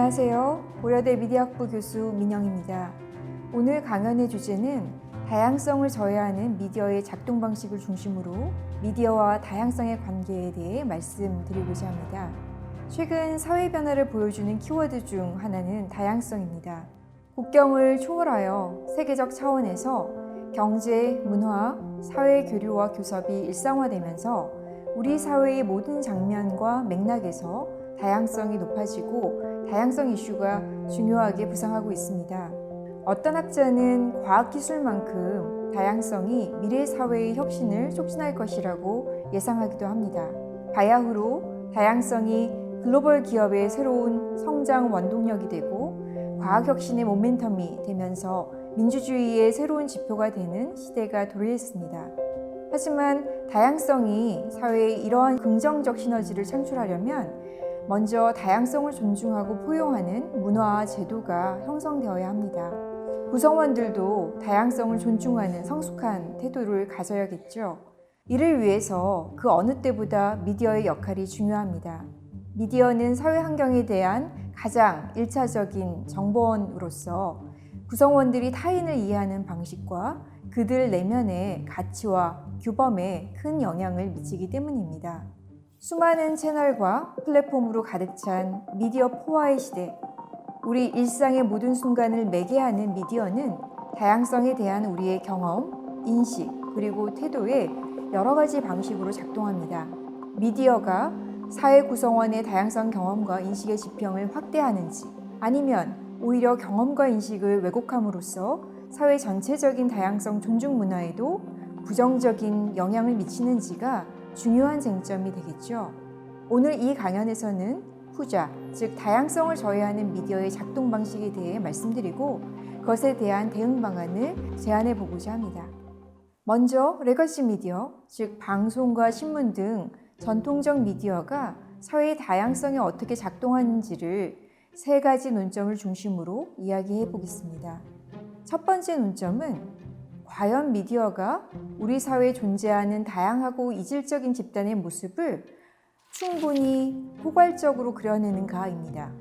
안녕하세요. 고려대 미디어학부 교수 민영입니다. 오늘 강연의 주제는 다양성을 저해하는 미디어의 작동 방식을 중심으로 미디어와 다양성의 관계에 대해 말씀드리고자 합니다. 최근 사회 변화를 보여주는 키워드 중 하나는 다양성입니다. 국경을 초월하여 세계적 차원에서 경제, 문화, 사회 교류와 교섭이 일상화되면서 우리 사회의 모든 장면과 맥락에서 다양성이 높아지고 다양성 이슈가 중요하게 부상하고 있습니다. 어떤 학자는 과학기술만큼 다양성이 미래 사회의 혁신을 촉진할 것이라고 예상하기도 합니다. 바야흐로 다양성이 글로벌 기업의 새로운 성장 원동력이 되고 과학혁신의 모멘텀이 되면서 민주주의의 새로운 지표가 되는 시대가 도래했습니다. 하지만 다양성이 사회에 이러한 긍정적 시너지를 창출하려면 먼저 다양성을 존중하고 포용하는 문화와 제도가 형성되어야 합니다. 구성원들도 다양성을 존중하는 성숙한 태도를 가져야겠죠. 이를 위해서 그 어느 때보다 미디어의 역할이 중요합니다. 미디어는 사회 환경에 대한 가장 1차적인 정보원으로서 구성원들이 타인을 이해하는 방식과 그들 내면의 가치와 규범에 큰 영향을 미치기 때문입니다. 수많은 채널과 플랫폼으로 가득 찬 미디어 포화의 시대, 우리 일상의 모든 순간을 매개하는 미디어는 다양성에 대한 우리의 경험, 인식, 그리고 태도에 여러 가지 방식으로 작동합니다. 미디어가 사회 구성원의 다양성 경험과 인식의 지평을 확대하는지, 아니면 오히려 경험과 인식을 왜곡함으로써 사회 전체적인 다양성 존중 문화에도 부정적인 영향을 미치는지가 중요한 쟁점이 되겠죠. 오늘 이 강연에서는 후자, 즉 다양성을 저해하는 미디어의 작동 방식에 대해 말씀드리고 그것에 대한 대응 방안을 제안해 보고자 합니다. 먼저 레거시 미디어, 즉 방송과 신문 등 전통적 미디어가 사회의 다양성에 어떻게 작동하는지를 세 가지 논점을 중심으로 이야기해 보겠습니다. 첫 번째 논점은 과연 미디어가 우리 사회에 존재하는 다양하고 이질적인 집단의 모습을 충분히 포괄적으로 그려내는가입니다.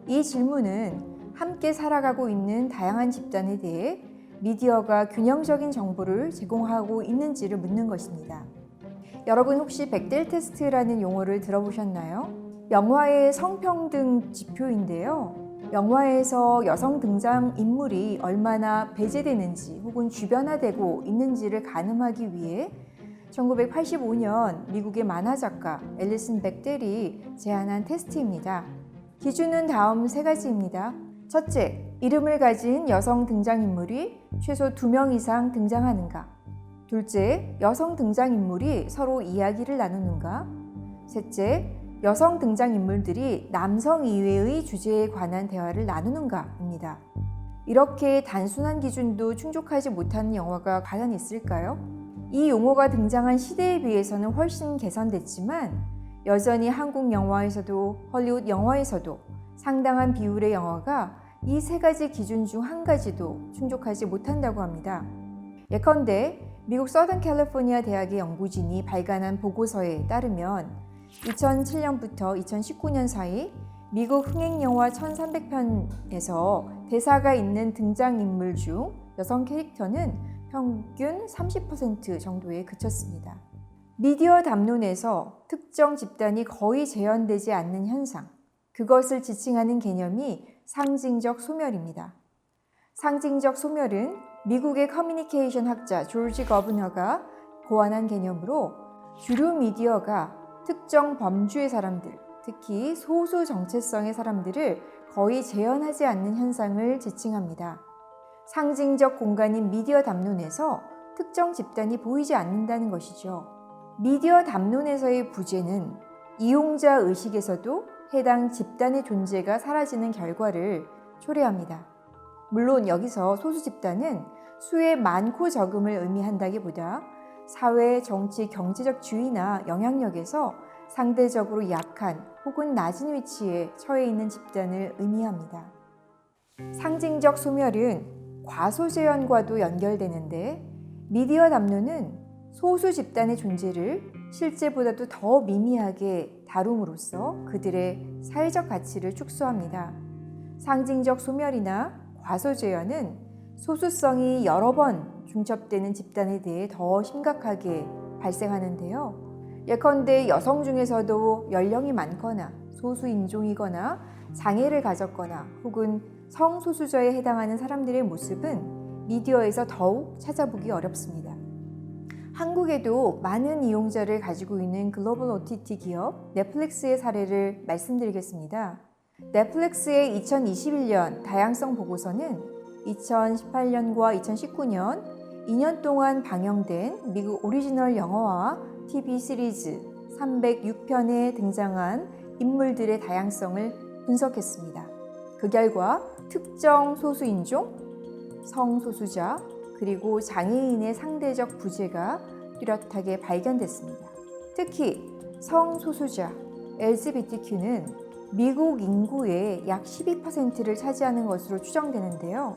이 질문은 함께 살아가고 있는 다양한 집단에 대해 미디어가 균형적인 정보를 제공하고 있는지를 묻는 것입니다. 여러분 혹시 bechdel 테스트라는 용어를 들어보셨나요? 영화의 성평등 지표인데요. 영화에서 여성 등장인물이 얼마나 배제되는지 혹은 주변화되고 있는지를 가늠하기 위해 1985년 미국의 만화작가 앨리슨 bechdell이 제안한 테스트입니다. 기준은 다음 세 가지입니다. 첫째, 이름을 가진 여성 등장인물이 최소 2명 이상 등장하는가. 둘째, 여성 등장인물이 서로 이야기를 나누는가. 셋째, 여성 등장인물들이 남성 이외의 주제에 관한 대화를 나누는가입니다. 이렇게 단순한 기준도 충족하지 못하는 영화가 과연 있을까요? 이 용어가 등장한 시대에 비해서는 훨씬 개선됐지만 여전히 한국 영화에서도 헐리우드 영화에서도 상당한 비율의 영화가 이 세 가지 기준 중 한 가지도 충족하지 못한다고 합니다. 예컨대 미국 서던 캘리포니아 대학의 연구진이 발간한 보고서에 따르면 2007년부터 2019년 사이 미국 흥행영화 1300편에서 대사가 있는 등장인물 중 여성 캐릭터는 평균 30% 정도에 그쳤습니다. 미디어 담론에서 특정 집단이 거의 재현되지 않는 현상, 그것을 지칭하는 개념이 상징적 소멸입니다. 상징적 소멸은 미국의 커뮤니케이션 학자 조지 거브너가 고안한 개념으로 주류 미디어가 특정 범주의 사람들, 특히 소수 정체성의 사람들을 거의 재현하지 않는 현상을 지칭합니다. 상징적 공간인 미디어 담론에서 특정 집단이 보이지 않는다는 것이죠. 미디어 담론에서의 부재는 이용자 의식에서도 해당 집단의 존재가 사라지는 결과를 초래합니다. 물론 여기서 소수 집단은 수의 많고 적음을 의미한다기보다 사회, 정치, 경제적 지위나 영향력에서 상대적으로 약한 혹은 낮은 위치에 처해 있는 집단을 의미합니다. 상징적 소멸은 과소재현과도 연결되는데 미디어 담론은 소수 집단의 존재를 실제보다도 더 미미하게 다룸으로써 그들의 사회적 가치를 축소합니다. 상징적 소멸이나 과소제어는 소수성이 여러 번 중첩되는 집단에 대해 더 심각하게 발생하는데요. 예컨대 여성 중에서도 연령이 많거나 소수인종이거나 장애를 가졌거나 혹은 성소수자에 해당하는 사람들의 모습은 미디어에서 더욱 찾아보기 어렵습니다. 한국에도 많은 이용자를 가지고 있는 글로벌 OTT 기업 넷플릭스의 사례를 말씀드리겠습니다. 넷플릭스의 2021년 다양성 보고서는 2018년과 2019년 2년 동안 방영된 미국 오리지널 영화와 TV 시리즈 306편에 등장한 인물들의 다양성을 분석했습니다. 그 결과 특정 소수인종, 성소수자, 그리고 장애인의 상대적 부재가 뚜렷하게 발견됐습니다. 특히 성소수자, LGBTQ는 미국 인구의 약 12%를 차지하는 것으로 추정되는데요.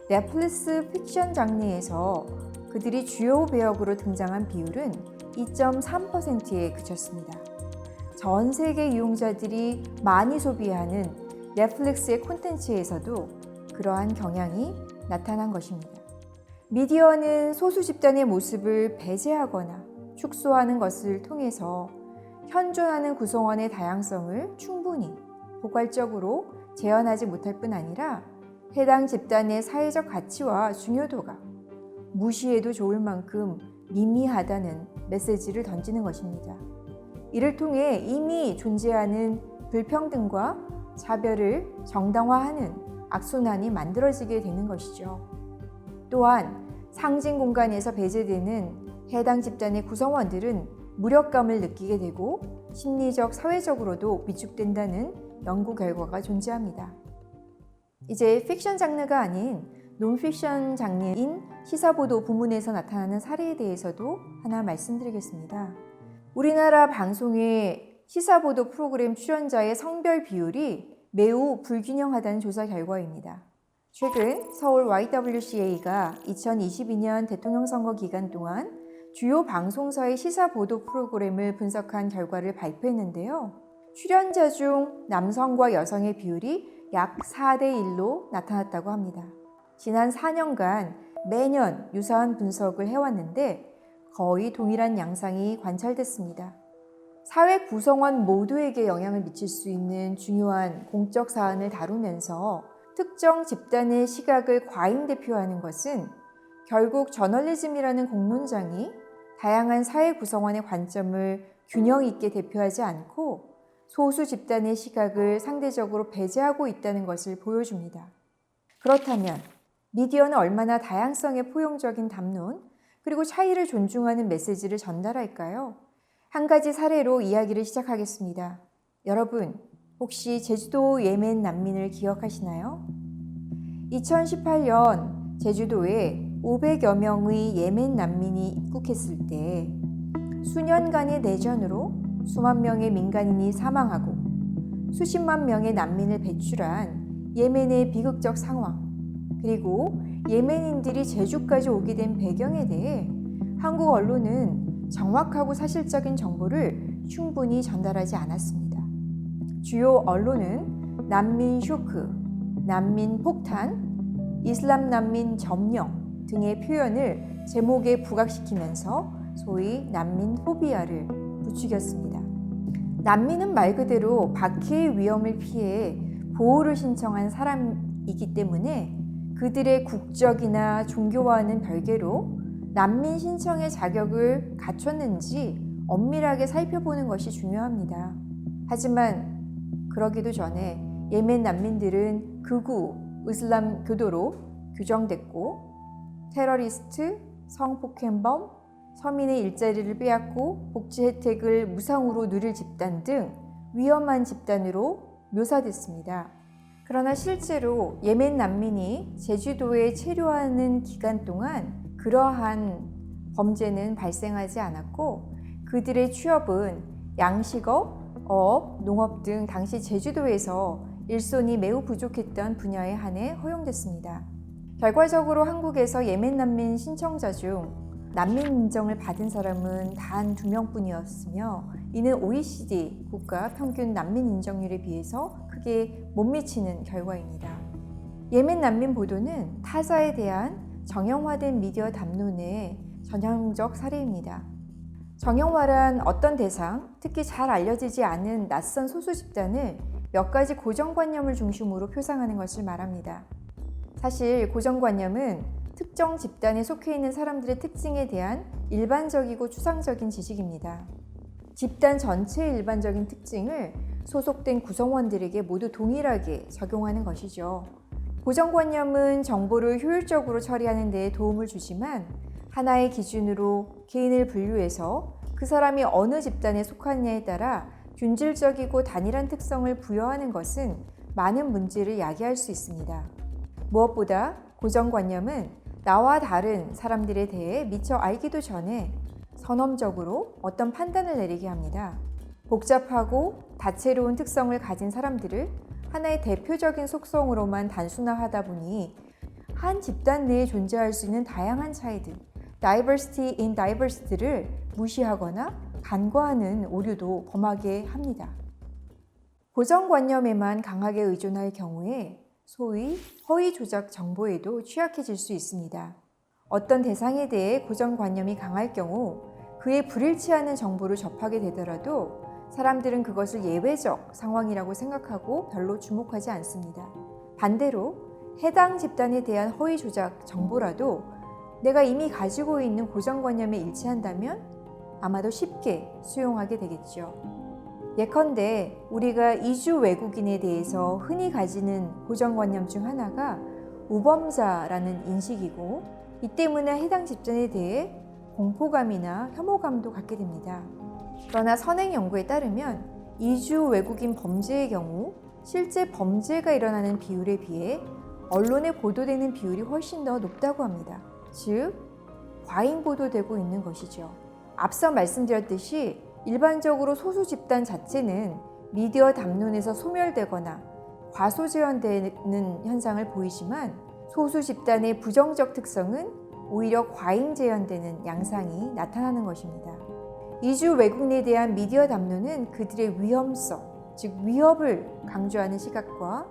넷플릭스 픽션 장르에서 그들이 주요 배역으로 등장한 비율은 2.3%에 그쳤습니다. 전 세계 이용자들이 많이 소비하는 넷플릭스의 콘텐츠에서도 그러한 경향이 나타난 것입니다. 미디어는 소수 집단의 모습을 배제하거나 축소하는 것을 통해서 현존하는 구성원의 다양성을 충분히 포괄적으로 재현하지 못할 뿐 아니라 해당 집단의 사회적 가치와 중요도가 무시해도 좋을 만큼 미미하다는 메시지를 던지는 것입니다. 이를 통해 이미 존재하는 불평등과 차별을 정당화하는 악순환이 만들어지게 되는 것이죠. 또한 상징 공간에서 배제되는 해당 집단의 구성원들은 무력감을 느끼게 되고 심리적, 사회적으로도 위축된다는 연구 결과가 존재합니다. 이제 픽션 장르가 아닌 논픽션 장르인 시사보도 부문에서 나타나는 사례에 대해서도 하나 말씀드리겠습니다. 우리나라 방송의 시사보도 프로그램 출연자의 성별 비율이 매우 불균형하다는 조사 결과입니다. 최근 서울 YWCA가 2022년 대통령 선거 기간 동안 주요 방송사의 시사보도 프로그램을 분석한 결과를 발표했는데요. 출연자 중 남성과 여성의 비율이 약 4대1로 나타났다고 합니다. 지난 4년간 매년 유사한 분석을 해왔는데 거의 동일한 양상이 관찰됐습니다. 사회 구성원 모두에게 영향을 미칠 수 있는 중요한 공적 사안을 다루면서 특정 집단의 시각을 과잉 대표하는 것은 결국 저널리즘이라는 공론장이 다양한 사회 구성원의 관점을 균형 있게 대표하지 않고 소수 집단의 시각을 상대적으로 배제하고 있다는 것을 보여줍니다. 그렇다면 미디어는 얼마나 다양성에 포용적인 담론 그리고 차이를 존중하는 메시지를 전달할까요? 한 가지 사례로 이야기를 시작하겠습니다. 여러분, 혹시 제주도 예멘 난민을 기억하시나요? 2018년 제주도에 500여 명의 예멘 난민이 입국했을 때 수년간의 내전으로 수만 명의 민간인이 사망하고 수십만 명의 난민을 배출한 예멘의 비극적 상황, 그리고 예멘인들이 제주까지 오게 된 배경에 대해 한국 언론은 정확하고 사실적인 정보를 충분히 전달하지 않았습니다. 주요 언론은 난민 쇼크, 난민 폭탄, 이슬람 난민 점령 등의 표현을 제목에 부각시키면서 소위 난민 포비아를 부추겼습니다. 난민은 말 그대로 박해의 위험을 피해 보호를 신청한 사람이기 때문에 그들의 국적이나 종교와는 별개로 난민 신청의 자격을 갖췄는지 엄밀하게 살펴보는 것이 중요합니다. 하지만 그러기도 전에 예멘 난민들은 극우 이슬람 교도로 규정됐고 테러리스트, 성폭행범, 서민의 일자리를 빼앗고 복지 혜택을 무상으로 누릴 집단 등 위험한 집단으로 묘사됐습니다. 그러나 실제로 예멘 난민이 제주도에 체류하는 기간 동안 그러한 범죄는 발생하지 않았고 그들의 취업은 양식업, 어업, 농업 등 당시 제주도에서 일손이 매우 부족했던 분야에 한해 허용됐습니다. 결과적으로 한국에서 예멘 난민 신청자 중 난민 인정을 받은 사람은 단 2명뿐이었으며 이는 OECD 국가 평균 난민 인정률에 비해서 크게 못 미치는 결과입니다. 예멘 난민 보도는 타자에 대한 정형화된 미디어 담론의 전형적 사례입니다. 정형화란 어떤 대상, 특히 잘 알려지지 않은 낯선 소수 집단을 몇 가지 고정관념을 중심으로 표상하는 것을 말합니다. 사실 고정관념은 특정 집단에 속해 있는 사람들의 특징에 대한 일반적이고 추상적인 지식입니다. 집단 전체의 일반적인 특징을 소속된 구성원들에게 모두 동일하게 적용하는 것이죠. 고정관념은 정보를 효율적으로 처리하는 데 도움을 주지만 하나의 기준으로 개인을 분류해서 그 사람이 어느 집단에 속하느냐에 따라 균질적이고 단일한 특성을 부여하는 것은 많은 문제를 야기할 수 있습니다. 무엇보다 고정관념은 나와 다른 사람들에 대해 미처 알기도 전에 선험적으로 어떤 판단을 내리게 합니다. 복잡하고 다채로운 특성을 가진 사람들을 하나의 대표적인 속성으로만 단순화하다 보니 한 집단 내에 존재할 수 있는 다양한 차이들, diversity in diversity를 무시하거나 간과하는 오류도 범하게 합니다. 고정관념에만 강하게 의존할 경우에 소위 허위 조작 정보에도 취약해질 수 있습니다. 어떤 대상에 대해 고정관념이 강할 경우 그에 불일치하는 정보를 접하게 되더라도 사람들은 그것을 예외적 상황이라고 생각하고 별로 주목하지 않습니다. 반대로 해당 집단에 대한 허위 조작 정보라도 내가 이미 가지고 있는 고정관념에 일치한다면 아마도 쉽게 수용하게 되겠죠. 예컨대 우리가 이주 외국인에 대해서 흔히 가지는 고정관념 중 하나가 우범자라는 인식이고 이 때문에 해당 집단에 대해 공포감이나 혐오감도 갖게 됩니다. 그러나 선행 연구에 따르면 이주 외국인 범죄의 경우 실제 범죄가 일어나는 비율에 비해 언론에 보도되는 비율이 훨씬 더 높다고 합니다. 즉, 과잉 보도되고 있는 것이죠. 앞서 말씀드렸듯이 일반적으로 소수 집단 자체는 미디어 담론에서 소멸되거나 과소재현되는 현상을 보이지만 소수 집단의 부정적 특성은 오히려 과잉 재현되는 양상이 나타나는 것입니다. 이주 외국인에 대한 미디어 담론은 그들의 위험성, 즉 위협을 강조하는 시각과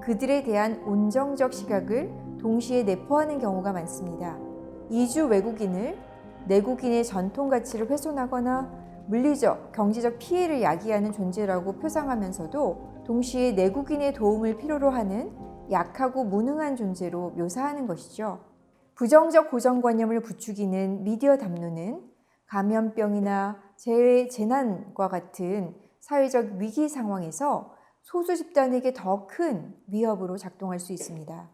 그들에 대한 온정적 시각을 동시에 내포하는 경우가 많습니다. 이주 외국인을 내국인의 전통 가치를 훼손하거나 물리적, 경제적 피해를 야기하는 존재라고 표상하면서도 동시에 내국인의 도움을 필요로 하는 약하고 무능한 존재로 묘사하는 것이죠. 부정적 고정관념을 부추기는 미디어 담론은 감염병이나 재난과 같은 사회적 위기 상황에서 소수 집단에게 더 큰 위협으로 작동할 수 있습니다.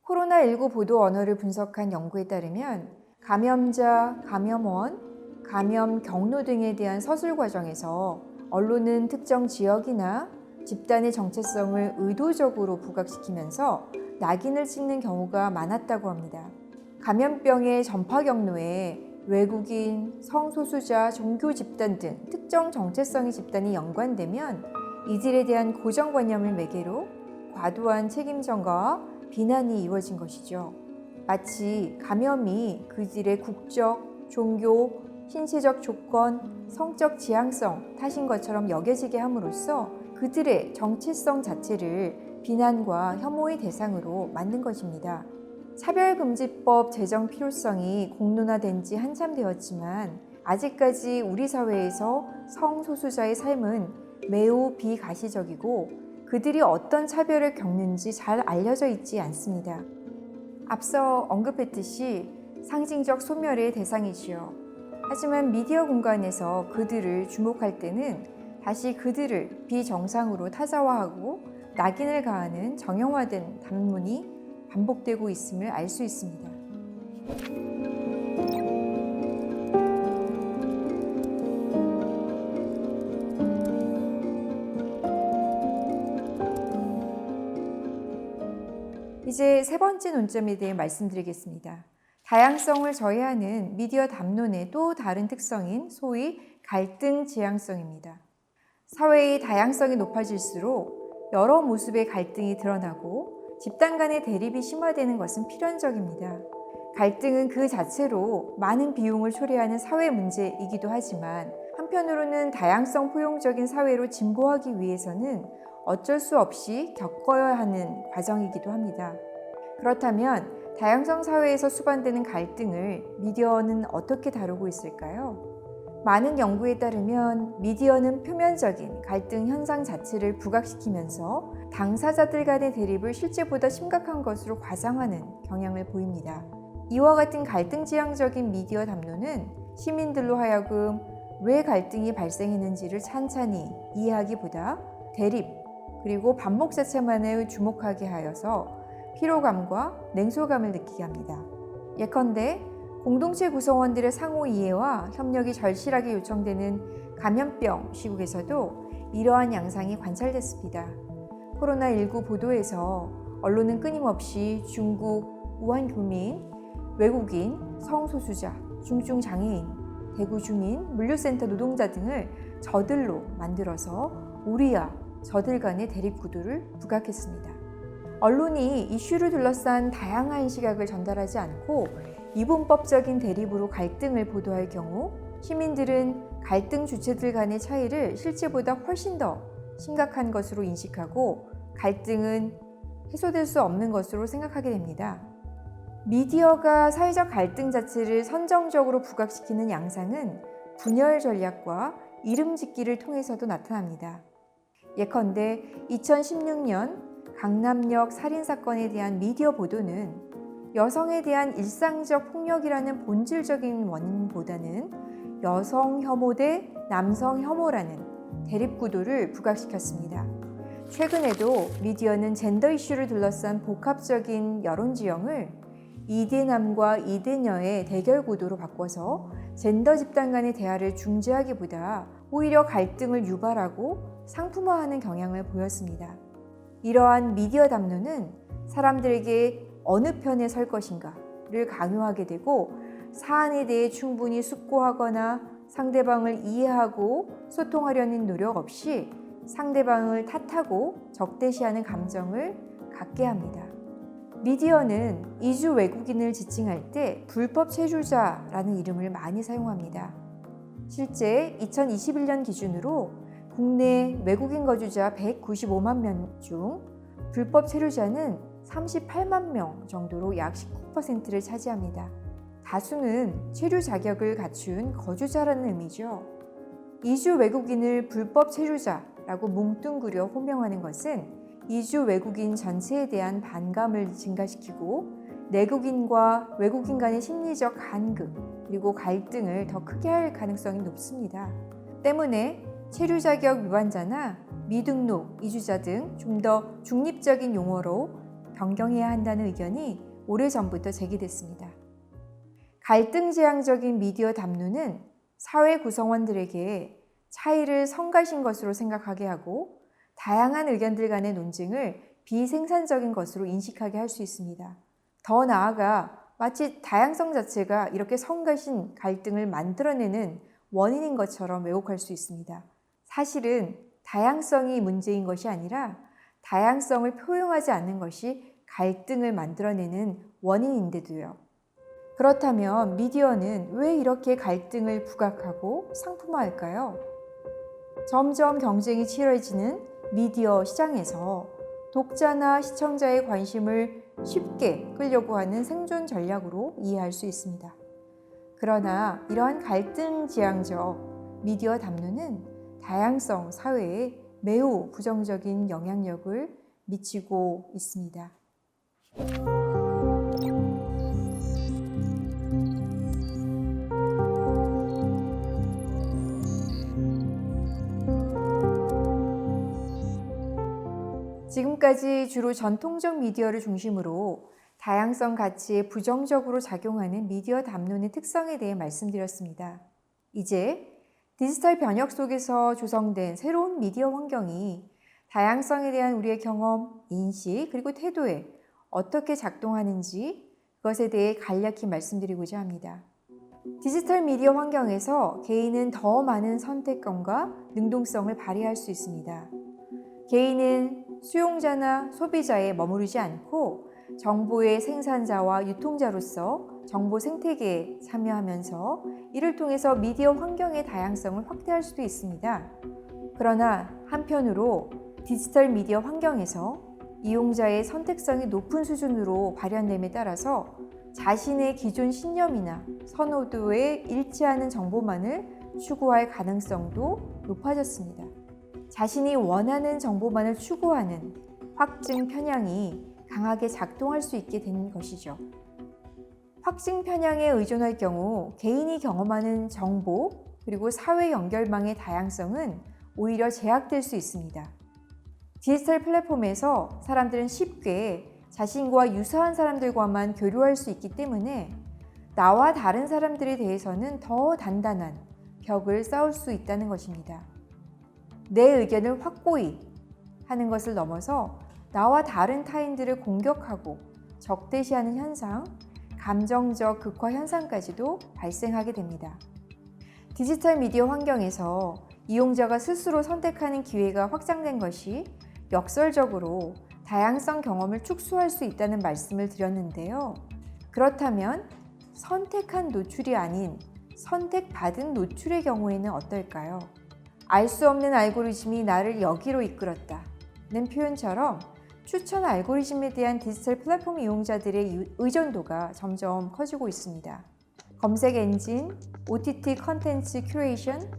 코로나19 보도 언어를 분석한 연구에 따르면 감염자, 감염원, 감염 경로 등에 대한 서술 과정에서 언론은 특정 지역이나 집단의 정체성을 의도적으로 부각시키면서 낙인을 찍는 경우가 많았다고 합니다. 감염병의 전파 경로에 외국인, 성소수자, 종교 집단 등 특정 정체성의 집단이 연관되면 이들에 대한 고정관념을 매개로 과도한 책임전가와 비난이 이루어진 것이죠. 마치 감염이 그들의 국적, 종교, 신체적 조건, 성적 지향성 탓인 것처럼 여겨지게 함으로써 그들의 정체성 자체를 비난과 혐오의 대상으로 만든 것입니다. 차별금지법 제정 필요성이 공론화된 지 한참 되었지만 아직까지 우리 사회에서 성소수자의 삶은 매우 비가시적이고 그들이 어떤 차별을 겪는지 잘 알려져 있지 않습니다. 앞서 언급했듯이 상징적 소멸의 대상이지요. 하지만 미디어 공간에서 그들을 주목할 때는 다시 그들을 비정상으로 타자화하고 낙인을 가하는 정형화된 담론이 반복되고 있음을 알 수 있습니다. 이제 세 번째 논점에 대해 말씀드리겠습니다. 다양성을 저해하는 미디어 담론의 또 다른 특성인 소위 갈등 지향성입니다. 사회의 다양성이 높아질수록 여러 모습의 갈등이 드러나고 집단 간의 대립이 심화되는 것은 필연적입니다. 갈등은 그 자체로 많은 비용을 초래하는 사회 문제이기도 하지만 한편으로는 다양성 포용적인 사회로 진보하기 위해서는 어쩔 수 없이 겪어야 하는 과정이기도 합니다. 그렇다면 다양성 사회에서 수반되는 갈등을 미디어는 어떻게 다루고 있을까요? 많은 연구에 따르면 미디어는 표면적인 갈등 현상 자체를 부각시키면서 당사자들 간의 대립을 실제보다 심각한 것으로 과장하는 경향을 보입니다. 이와 같은 갈등지향적인 미디어 담론은 시민들로 하여금 왜 갈등이 발생했는지를 찬찬히 이해하기보다 대립 그리고 반복 자체만을 주목하게 하여서 피로감과 냉소감을 느끼게 합니다. 예컨대 공동체 구성원들의 상호 이해와 협력이 절실하게 요청되는 감염병 시국에서도 이러한 양상이 관찰됐습니다. 코로나19 보도에서 언론은 끊임없이 중국, 우한 교민, 외국인, 성소수자, 중증 장애인, 대구 주민, 물류센터 노동자 등을 저들로 만들어서 우리와 저들 간의 대립 구도를 부각했습니다. 언론이 이슈를 둘러싼 다양한 시각을 전달하지 않고 이분법적인 대립으로 갈등을 보도할 경우 시민들은 갈등 주체들 간의 차이를 실제보다 훨씬 더 심각한 것으로 인식하고 갈등은 해소될 수 없는 것으로 생각하게 됩니다. 미디어가 사회적 갈등 자체를 선정적으로 부각시키는 양상은 분열 전략과 이름 짓기를 통해서도 나타납니다. 예컨대 2016년 강남역 살인사건에 대한 미디어 보도는 여성에 대한 일상적 폭력이라는 본질적인 원인보다는 여성 혐오 대 남성 혐오라는 대립구도를 부각시켰습니다. 최근에도 미디어는 젠더 이슈를 둘러싼 복합적인 여론지형을 이대남과 이대녀의 대결 구도로 바꿔서 젠더 집단 간의 대화를 중재하기보다 오히려 갈등을 유발하고 상품화하는 경향을 보였습니다. 이러한 미디어 담론은 사람들에게 어느 편에 설 것인가를 강요하게 되고 사안에 대해 충분히 숙고하거나 상대방을 이해하고 소통하려는 노력 없이 상대방을 탓하고 적대시하는 감정을 갖게 합니다. 미디어는 이주 외국인을 지칭할 때 불법 체류자라는 이름을 많이 사용합니다. 실제 2021년 기준으로 국내 외국인 거주자 195만 명 중 불법 체류자는 38만 명 정도로 약 19%를 차지합니다. 다수는 체류 자격을 갖춘 거주자라는 의미죠. 이주 외국인을 불법 체류자라고 뭉뚱그려 호명하는 것은 이주 외국인 전체에 대한 반감을 증가시키고 내국인과 외국인 간의 심리적 간극 그리고 갈등을 더 크게 할 가능성이 높습니다. 때문에 체류 자격 위반자나 미등록 이주자 등 좀 더 중립적인 용어로 변경해야 한다는 의견이 오래전부터 제기됐습니다. 갈등지향적인 미디어 담론은 사회 구성원들에게 차이를 성가신 것으로 생각하게 하고 다양한 의견들 간의 논쟁을 비생산적인 것으로 인식하게 할 수 있습니다. 더 나아가 마치 다양성 자체가 이렇게 성가신 갈등을 만들어내는 원인인 것처럼 왜곡할 수 있습니다. 사실은 다양성이 문제인 것이 아니라 다양성을 표현하지 않는 것이 갈등을 만들어내는 원인인데도요. 그렇다면 미디어는 왜 이렇게 갈등을 부각하고 상품화할까요? 점점 경쟁이 치열해지는 미디어 시장에서 독자나 시청자의 관심을 쉽게 끌려고 하는 생존 전략으로 이해할 수 있습니다. 그러나 이러한 갈등지향적 미디어 담론은 다양성 사회에 매우 부정적인 영향력을 미치고 있습니다. 지금까지 주로 전통적 미디어를 중심으로 다양성 가치에 부정적으로 작용하는 미디어 담론의 특성에 대해 말씀드렸습니다. 이제 디지털 변혁 속에서 조성된 새로운 미디어 환경이 다양성에 대한 우리의 경험, 인식, 그리고 태도에 어떻게 작동하는지 그것에 대해 간략히 말씀드리고자 합니다. 디지털 미디어 환경에서 개인은 더 많은 선택권과 능동성을 발휘할 수 있습니다. 개인은 수용자나 소비자에 머무르지 않고 정보의 생산자와 유통자로서 정보 생태계에 참여하면서 이를 통해서 미디어 환경의 다양성을 확대할 수도 있습니다. 그러나 한편으로 디지털 미디어 환경에서 이용자의 선택성이 높은 수준으로 발현됨에 따라서 자신의 기존 신념이나 선호도에 일치하는 정보만을 추구할 가능성도 높아졌습니다. 자신이 원하는 정보만을 추구하는 확증 편향이 강하게 작동할 수 있게 된 것이죠. 확증 편향에 의존할 경우 개인이 경험하는 정보 그리고 사회 연결망의 다양성은 오히려 제약될 수 있습니다. 디지털 플랫폼에서 사람들은 쉽게 자신과 유사한 사람들과만 교류할 수 있기 때문에 나와 다른 사람들에 대해서는 더 단단한 벽을 쌓을 수 있다는 것입니다. 내 의견을 확고히 하는 것을 넘어서 나와 다른 타인들을 공격하고 적대시하는 현상, 감정적 극화 현상까지도 발생하게 됩니다. 디지털 미디어 환경에서 이용자가 스스로 선택하는 기회가 확장된 것이 역설적으로 다양성 경험을 축소할 수 있다는 말씀을 드렸는데요. 그렇다면 선택한 노출이 아닌 선택받은 노출의 경우에는 어떨까요? 알 수 없는 알고리즘이 나를 여기로 이끌었다는 표현처럼 추천 알고리즘에 대한 디지털 플랫폼 이용자들의 의존도가 점점 커지고 있습니다. 검색 엔진, OTT 컨텐츠 큐레이션,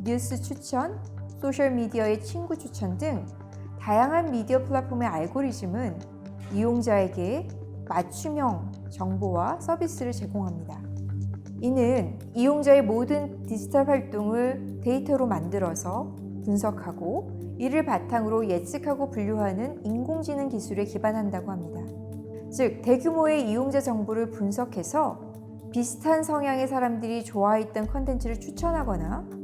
뉴스 추천, 소셜미디어의 친구 추천 등 다양한 미디어 플랫폼의 알고리즘은 이용자에게 맞춤형 정보와 서비스를 제공합니다. 이는 이용자의 모든 디지털 활동을 데이터로 만들어서 분석하고 이를 바탕으로 예측하고 분류하는 인공지능 기술에 기반한다고 합니다. 즉, 대규모의 이용자 정보를 분석해서 비슷한 성향의 사람들이 좋아했던 콘텐츠를 추천하거나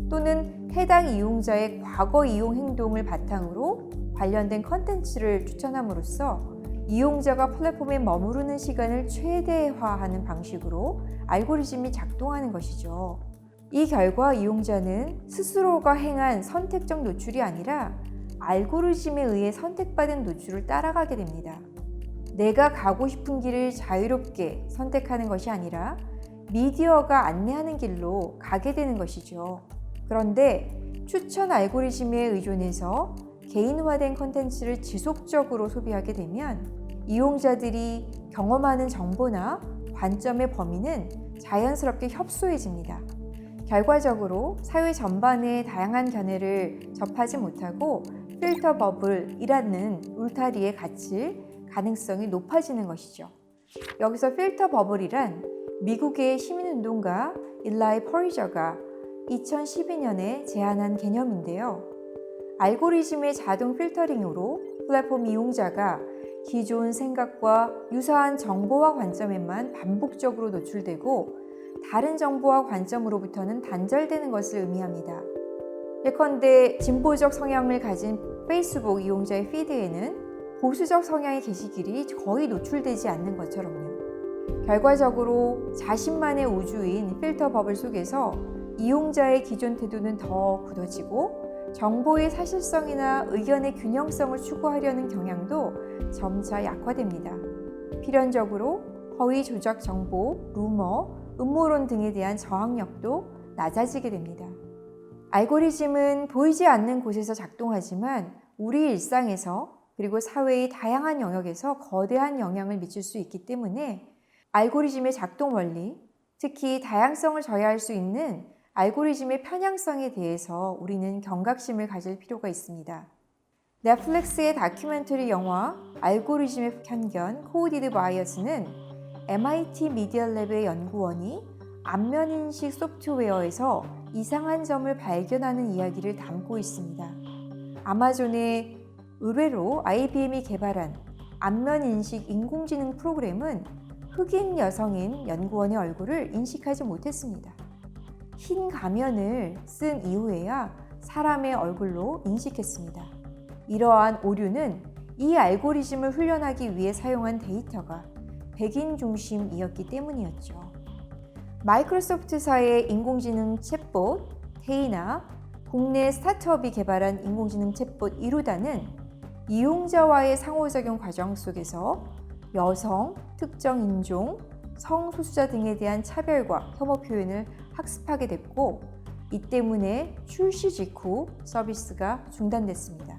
또는 해당 이용자의 과거 이용 행동을 바탕으로 관련된 콘텐츠를 추천함으로써 이용자가 플랫폼에 머무르는 시간을 최대화하는 방식으로 알고리즘이 작동하는 것이죠. 이 결과 이용자는 스스로가 행한 선택적 노출이 아니라 알고리즘에 의해 선택받은 노출을 따라가게 됩니다. 내가 가고 싶은 길을 자유롭게 선택하는 것이 아니라 미디어가 안내하는 길로 가게 되는 것이죠. 그런데 추천 알고리즘에 의존해서 개인화된 콘텐츠를 지속적으로 소비하게 되면 이용자들이 경험하는 정보나 관점의 범위는 자연스럽게 협소해집니다. 결과적으로 사회 전반의 다양한 견해를 접하지 못하고 필터 버블이라는 울타리에 갇힐 가능성이 높아지는 것이죠. 여기서 필터 버블이란 미국의 시민운동가 일라이 퍼리저가 2012년에 제안한 개념인데요. 알고리즘의 자동 필터링으로 플랫폼 이용자가 기존 생각과 유사한 정보와 관점에만 반복적으로 노출되고 다른 정보와 관점으로부터는 단절되는 것을 의미합니다. 예컨대 진보적 성향을 가진 페이스북 이용자의 피드에는 보수적 성향의 게시글이 거의 노출되지 않는 것처럼요. 결과적으로 자신만의 우주인 필터 버블 속에서 이용자의 기존 태도는 더 굳어지고 정보의 사실성이나 의견의 균형성을 추구하려는 경향도 점차 약화됩니다. 필연적으로 허위 조작 정보, 루머, 음모론 등에 대한 저항력도 낮아지게 됩니다. 알고리즘은 보이지 않는 곳에서 작동하지만 우리 일상에서 그리고 사회의 다양한 영역에서 거대한 영향을 미칠 수 있기 때문에 알고리즘의 작동 원리, 특히 다양성을 저해할 수 있는 알고리즘의 편향성에 대해서 우리는 경각심을 가질 필요가 있습니다. 넷플릭스의 다큐멘터리 영화 알고리즘의 편견, 코디드 바이어스는 MIT 미디어랩의 연구원이 안면인식 소프트웨어에서 이상한 점을 발견하는 이야기를 담고 있습니다. 아마존의 의뢰로 IBM이 개발한 안면인식 인공지능 프로그램은 흑인 여성인 연구원의 얼굴을 인식하지 못했습니다. 흰 가면을 쓴 이후에야 사람의 얼굴로 인식했습니다. 이러한 오류는 이 알고리즘을 훈련하기 위해 사용한 데이터가 백인 중심이었기 때문이었죠. 마이크로소프트사의 인공지능 챗봇 테이나 국내 스타트업이 개발한 인공지능 챗봇 이루다는 이용자와의 상호작용 과정 속에서 여성, 특정 인종, 성소수자 등에 대한 차별과 혐오 표현을 학습하게 됐고 이 때문에 출시 직후 서비스가 중단됐습니다.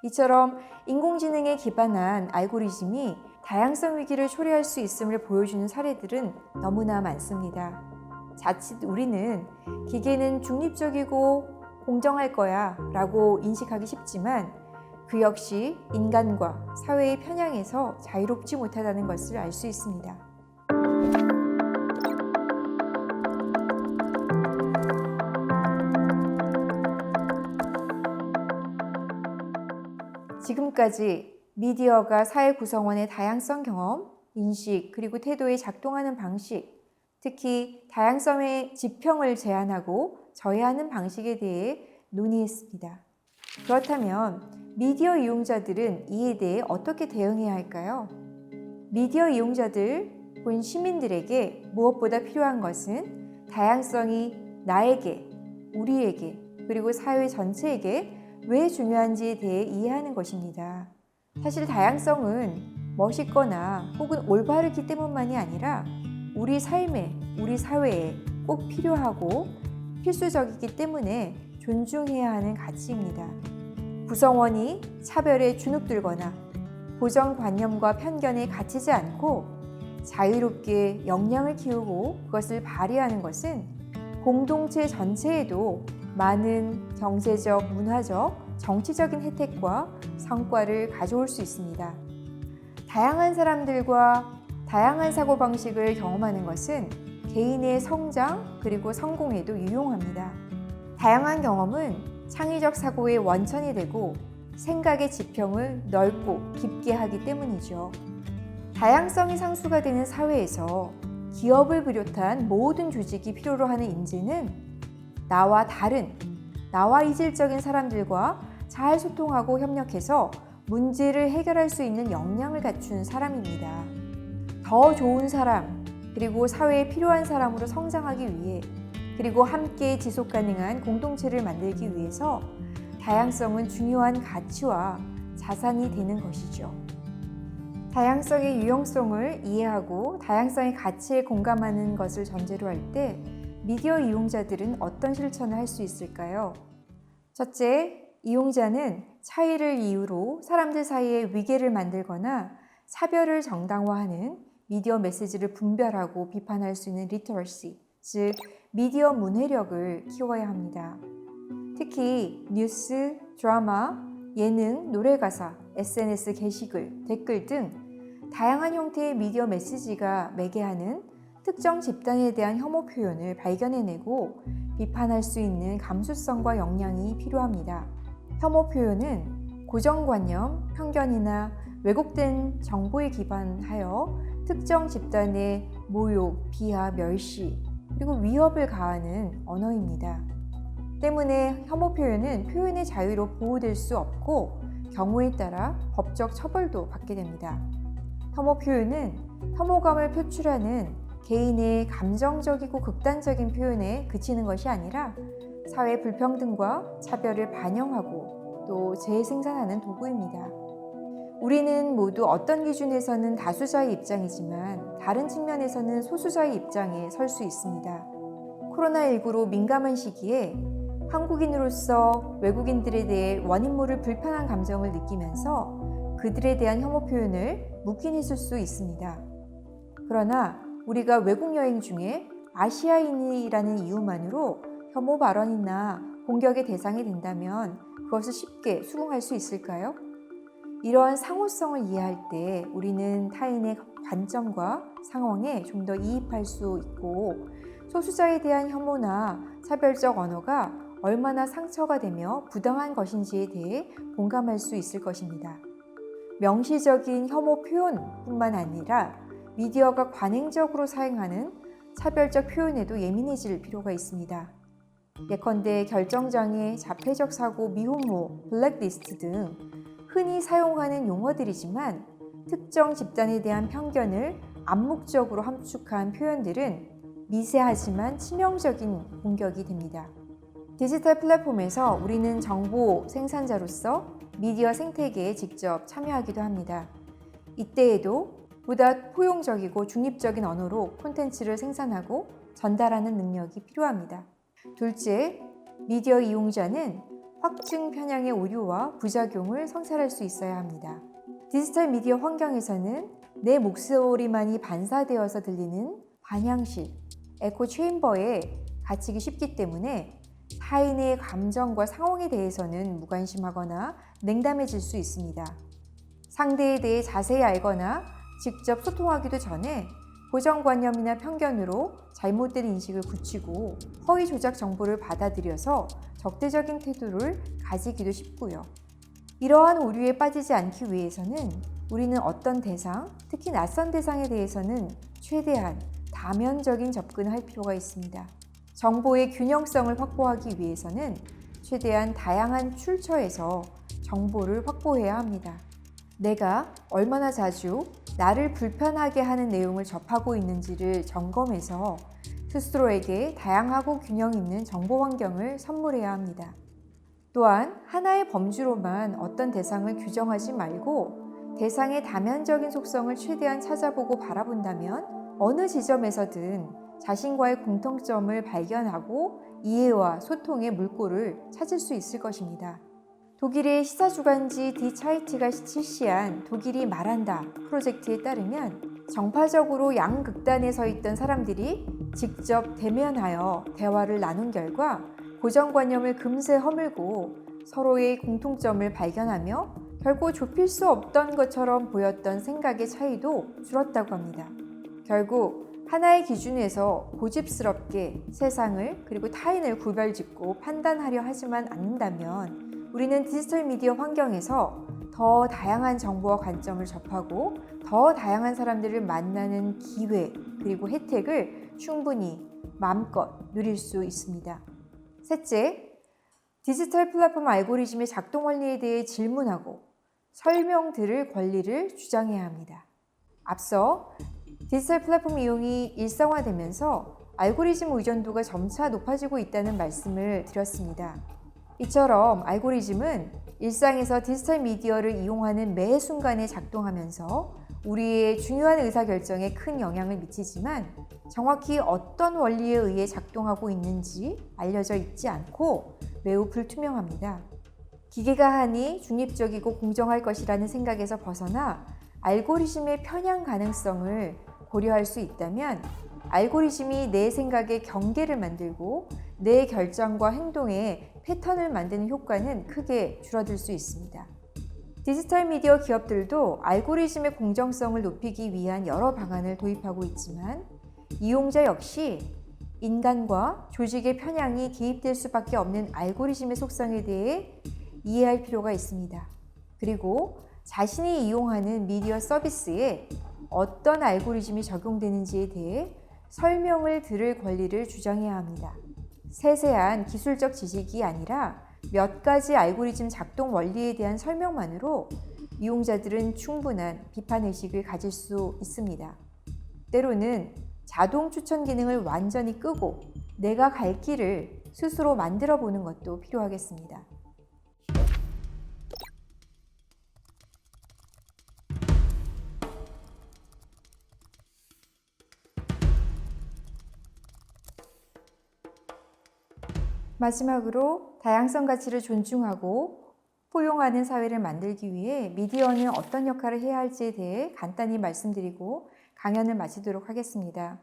이처럼 인공지능에 기반한 알고리즘이 다양성 위기를 초래할 수 있음을 보여주는 사례들은 너무나 많습니다. 자칫 우리는 기계는 중립적이고 공정할 거야 라고 인식하기 쉽지만 그 역시 인간과 사회의 편향에서 자유롭지 못하다는 것을 알 수 있습니다. 지금까지 미디어가 사회 구성원의 다양성 경험, 인식, 그리고 태도에 작동하는 방식, 특히 다양성의 지평을 제한하고 저해하는 방식에 대해 논의했습니다. 그렇다면 미디어 이용자들은 이에 대해 어떻게 대응해야 할까요? 미디어 이용자들, 본 시민들에게 무엇보다 필요한 것은 다양성이 나에게, 우리에게, 그리고 사회 전체에게 왜 중요한지에 대해 이해하는 것입니다. 사실 다양성은 멋있거나 혹은 올바르기 때문만이 아니라 우리 삶에, 우리 사회에 꼭 필요하고 필수적이기 때문에 존중해야 하는 가치입니다. 구성원이 차별에 주눅들거나 고정관념과 편견에 갇히지 않고 자유롭게 역량을 키우고 그것을 발휘하는 것은 공동체 전체에도 많은 경제적, 문화적, 정치적인 혜택과 성과를 가져올 수 있습니다. 다양한 사람들과 다양한 사고방식을 경험하는 것은 개인의 성장 그리고 성공에도 유용합니다. 다양한 경험은 창의적 사고의 원천이 되고 생각의 지평을 넓고 깊게 하기 때문이죠. 다양성이 상수가 되는 사회에서 기업을 비롯한 모든 조직이 필요로 하는 인재는 나와 다른, 나와 이질적인 사람들과 잘 소통하고 협력해서 문제를 해결할 수 있는 역량을 갖춘 사람입니다. 더 좋은 사람, 그리고 사회에 필요한 사람으로 성장하기 위해 그리고 함께 지속 가능한 공동체를 만들기 위해서 다양성은 중요한 가치와 자산이 되는 것이죠. 다양성의 유용성을 이해하고 다양성의 가치에 공감하는 것을 전제로 할 때 미디어 이용자들은 어떤 실천을 할 수 있을까요? 첫째, 이용자는 차이를 이유로 사람들 사이에 위계를 만들거나 차별을 정당화하는 미디어 메시지를 분별하고 비판할 수 있는 리터러시, 즉 미디어 문해력을 키워야 합니다. 특히 뉴스, 드라마, 예능, 노래가사, SNS 게시글, 댓글 등 다양한 형태의 미디어 메시지가 매개하는 특정 집단에 대한 혐오 표현을 발견해내고 비판할 수 있는 감수성과 역량이 필요합니다. 혐오 표현은 고정관념, 편견이나 왜곡된 정보에 기반하여 특정 집단의 모욕, 비하, 멸시, 그리고 위협을 가하는 언어입니다. 때문에 혐오 표현은 표현의 자유로 보호될 수 없고 경우에 따라 법적 처벌도 받게 됩니다. 혐오 표현은 혐오감을 표출하는 개인의 감정적이고 극단적인 표현에 그치는 것이 아니라 사회 불평등과 차별을 반영하고 또 재생산하는 도구입니다. 우리는 모두 어떤 기준에서는 다수자의 입장이지만 다른 측면에서는 소수자의 입장에 설 수 있습니다. 코로나19로 민감한 시기에 한국인으로서 외국인들에 대해 원인 모를 불편한 감정을 느끼면서 그들에 대한 혐오 표현을 묵인했을 수 있습니다. 그러나 우리가 외국 여행 중에 아시아인이라는 이유만으로 혐오 발언이나 공격의 대상이 된다면 그것을 쉽게 수긍할 수 있을까요? 이러한 상호성을 이해할 때 우리는 타인의 관점과 상황에 좀 더 이입할 수 있고 소수자에 대한 혐오나 차별적 언어가 얼마나 상처가 되며 부당한 것인지에 대해 공감할 수 있을 것입니다. 명시적인 혐오 표현뿐만 아니라 미디어가 관행적으로 사용하는 차별적 표현에도 예민해질 필요가 있습니다. 예컨대 결정장애, 자폐적 사고, 미혼모, 블랙리스트 등 흔히 사용하는 용어들이지만 특정 집단에 대한 편견을 암묵적으로 함축한 표현들은 미세하지만 치명적인 공격이 됩니다. 디지털 플랫폼에서 우리는 정보 생산자로서 미디어 생태계에 직접 참여하기도 합니다. 이때에도 보다 포용적이고 중립적인 언어로 콘텐츠를 생산하고 전달하는 능력이 필요합니다. 둘째, 미디어 이용자는 확증 편향의 오류와 부작용을 성찰할 수 있어야 합니다. 디지털 미디어 환경에서는 내 목소리만이 반사되어서 들리는 반향실, 에코 체인버에 갇히기 쉽기 때문에 타인의 감정과 상황에 대해서는 무관심하거나 냉담해질 수 있습니다. 상대에 대해 자세히 알거나 직접 소통하기도 전에 고정관념이나 편견으로 잘못된 인식을 굳히고 허위 조작 정보를 받아들여서 적대적인 태도를 가지기도 쉽고요. 이러한 오류에 빠지지 않기 위해서는 우리는 어떤 대상, 특히 낯선 대상에 대해서는 최대한 다면적인 접근을 할 필요가 있습니다. 정보의 균형성을 확보하기 위해서는 최대한 다양한 출처에서 정보를 확보해야 합니다. 내가 얼마나 자주 나를 불편하게 하는 내용을 접하고 있는지를 점검해서 스스로에게 다양하고 균형 있는 정보 환경을 선물해야 합니다. 또한 하나의 범주로만 어떤 대상을 규정하지 말고 대상의 다면적인 속성을 최대한 찾아보고 바라본다면 어느 지점에서든 자신과의 공통점을 발견하고 이해와 소통의 물꼬를 찾을 수 있을 것입니다. 독일의 시사주간지 디 차이트가 실시한 독일이 말한다 프로젝트에 따르면 정파적으로 양극단에 서 있던 사람들이 직접 대면하여 대화를 나눈 결과 고정관념을 금세 허물고 서로의 공통점을 발견하며 결국 좁힐 수 없던 것처럼 보였던 생각의 차이도 줄었다고 합니다. 결국 하나의 기준에서 고집스럽게 세상을 그리고 타인을 구별짓고 판단하려 하지만 않는다면 우리는 디지털 미디어 환경에서 더 다양한 정보와 관점을 접하고 더 다양한 사람들을 만나는 기회 그리고 혜택을 충분히 마음껏 누릴 수 있습니다. 셋째, 디지털 플랫폼 알고리즘의 작동 원리에 대해 질문하고 설명들을 권리를 주장해야 합니다. 앞서 디지털 플랫폼 이용이 일상화되면서 알고리즘 의존도가 점차 높아지고 있다는 말씀을 드렸습니다. 이처럼 알고리즘은 일상에서 디지털 미디어를 이용하는 매 순간에 작동하면서 우리의 중요한 의사결정에 큰 영향을 미치지만 정확히 어떤 원리에 의해 작동하고 있는지 알려져 있지 않고 매우 불투명합니다. 기계가 하니 중립적이고 공정할 것이라는 생각에서 벗어나 알고리즘의 편향 가능성을 고려할 수 있다면 알고리즘이 내 생각의 경계를 만들고 내 결정과 행동에 패턴을 만드는 효과는 크게 줄어들 수 있습니다. 디지털 미디어 기업들도 알고리즘의 공정성을 높이기 위한 여러 방안을 도입하고 있지만 이용자 역시 인간과 조직의 편향이 개입될 수밖에 없는 알고리즘의 속성에 대해 이해할 필요가 있습니다. 그리고 자신이 이용하는 미디어 서비스에 어떤 알고리즘이 적용되는지에 대해 설명을 들을 권리를 주장해야 합니다. 세세한 기술적 지식이 아니라 몇 가지 알고리즘 작동 원리에 대한 설명만으로 이용자들은 충분한 비판의식을 가질 수 있습니다. 때로는 자동 추천 기능을 완전히 끄고 내가 갈 길을 스스로 만들어 보는 것도 필요하겠습니다. 마지막으로 다양성 가치를 존중하고 포용하는 사회를 만들기 위해 미디어는 어떤 역할을 해야 할지에 대해 간단히 말씀드리고 강연을 마치도록 하겠습니다.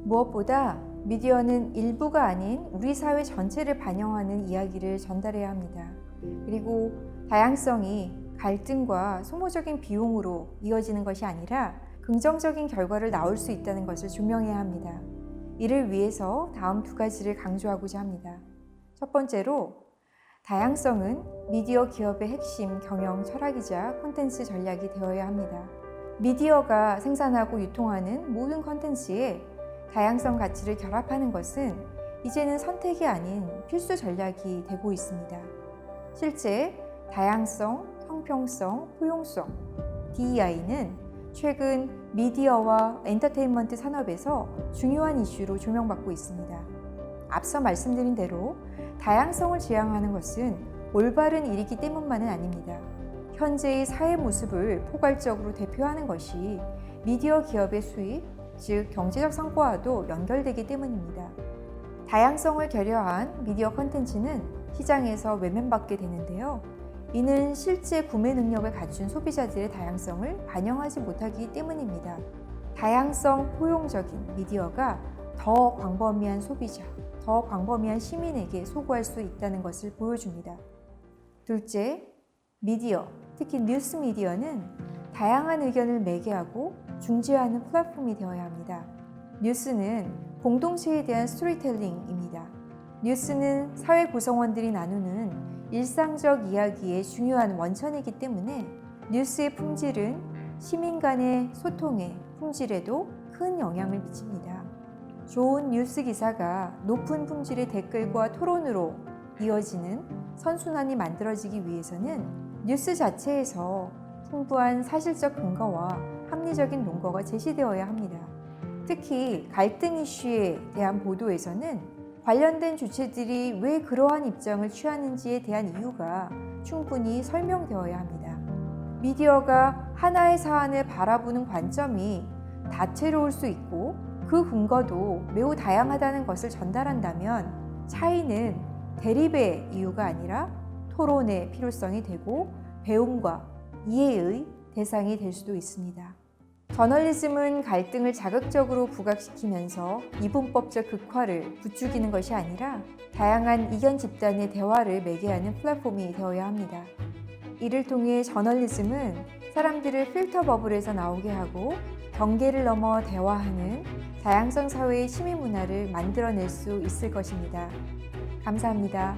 무엇보다 미디어는 일부가 아닌 우리 사회 전체를 반영하는 이야기를 전달해야 합니다. 그리고 다양성이 갈등과 소모적인 비용으로 이어지는 것이 아니라 긍정적인 결과를 낳을 수 있다는 것을 증명해야 합니다. 이를 위해서 다음 두 가지를 강조하고자 합니다. 첫 번째로 다양성은 미디어 기업의 핵심 경영 철학이자 콘텐츠 전략이 되어야 합니다. 미디어가 생산하고 유통하는 모든 콘텐츠에 다양성 가치를 결합하는 것은 이제는 선택이 아닌 필수 전략이 되고 있습니다. 실제 다양성, 형평성, 포용성, DEI는 최근 미디어와 엔터테인먼트 산업에서 중요한 이슈로 조명받고 있습니다. 앞서 말씀드린 대로 다양성을 지향하는 것은 올바른 일이기 때문만은 아닙니다. 현재의 사회 모습을 포괄적으로 대표하는 것이 미디어 기업의 수익, 즉 경제적 성과와도 연결되기 때문입니다. 다양성을 결여한 미디어 콘텐츠는 시장에서 외면받게 되는데요. 이는 실제 구매 능력을 갖춘 소비자들의 다양성을 반영하지 못하기 때문입니다. 다양성 포용적인 미디어가 더 광범위한 소비자, 더 광범위한 시민에게 소구할 수 있다는 것을 보여줍니다. 둘째, 미디어, 특히 뉴스 미디어는 다양한 의견을 매개하고 중재하는 플랫폼이 되어야 합니다. 뉴스는 공동체에 대한 스토리텔링입니다. 뉴스는 사회 구성원들이 나누는 일상적 이야기의 중요한 원천이기 때문에 뉴스의 품질은 시민 간의 소통의 품질에도 큰 영향을 미칩니다. 좋은 뉴스 기사가 높은 품질의 댓글과 토론으로 이어지는 선순환이 만들어지기 위해서는 뉴스 자체에서 풍부한 사실적 근거와 합리적인 논거가 제시되어야 합니다. 특히 갈등 이슈에 대한 보도에서는 관련된 주체들이 왜 그러한 입장을 취하는지에 대한 이유가 충분히 설명되어야 합니다. 미디어가 하나의 사안을 바라보는 관점이 다채로울 수 있고 그 근거도 매우 다양하다는 것을 전달한다면 차이는 대립의 이유가 아니라 토론의 필요성이 되고 배움과 이해의 대상이 될 수도 있습니다. 저널리즘은 갈등을 자극적으로 부각시키면서 이분법적 극화를 부추기는 것이 아니라 다양한 이견 집단의 대화를 매개하는 플랫폼이 되어야 합니다. 이를 통해 저널리즘은 사람들을 필터 버블에서 나오게 하고 경계를 넘어 대화하는 다양성 사회의 시민 문화를 만들어낼 수 있을 것입니다. 감사합니다.